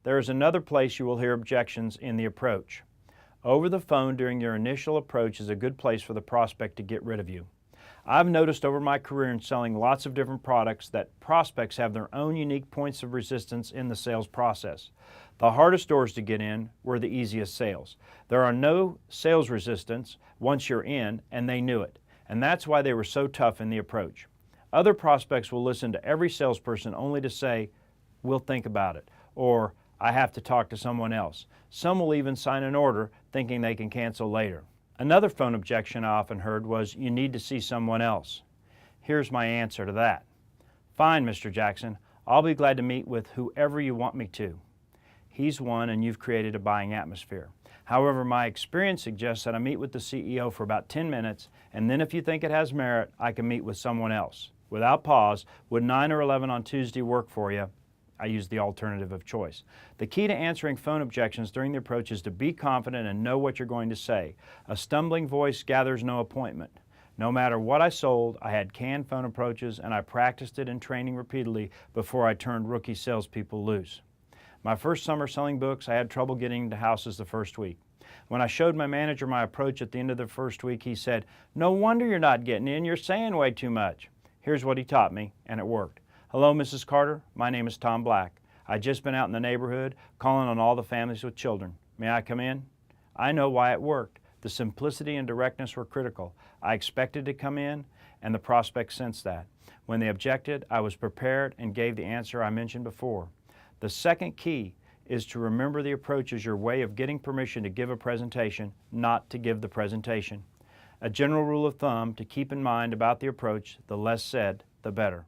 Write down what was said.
There is another place you will hear objections in the approach. Over the phone during your initial approach is a good place for the prospect to get rid of you. I've noticed over my career in selling lots of different products that prospects have their own unique points of resistance in the sales process. The hardest doors to get in were the easiest sales. There are no sales resistance once you're in, and they knew it. And that's why they were so tough in the approach. Other prospects will listen to every salesperson only to say, "We'll think about it," or "I have to talk to someone else." Some will even sign an order thinking they can cancel later. Another phone objection I often heard was, "You need to see someone else." Here's my answer to that. "Fine, Mr. Jackson, I'll be glad to meet with whoever you want me to." He's one and you've created a buying atmosphere. However, my experience suggests that I meet with the CEO for about 10 minutes, and then if you think it has merit, I can meet with someone else. Without pause, would 9 or 11 on Tuesday work for you? I use the alternative of choice. The key to answering phone objections during the approach is to be confident and know what you're going to say. A stumbling voice gathers no appointment. No matter what I sold, I had canned phone approaches and I practiced it in training repeatedly before I turned rookie salespeople loose. My first summer selling books, I had trouble getting into houses the first week. When I showed my manager my approach at the end of the first week, he said, "No wonder you're not getting in, you're saying way too much." Here's what he taught me, and it worked. "Hello, Mrs. Carter. My name is Tom Black. I've just been out in the neighborhood calling on all the families with children. May I come in?" I know why it worked. The simplicity and directness were critical. I expected to come in, and the prospect sensed that. When they objected, I was prepared and gave the answer I mentioned before. The second key is to remember the approach as your way of getting permission to give a presentation, not to give the presentation. A general rule of thumb to keep in mind about the approach: the less said, the better.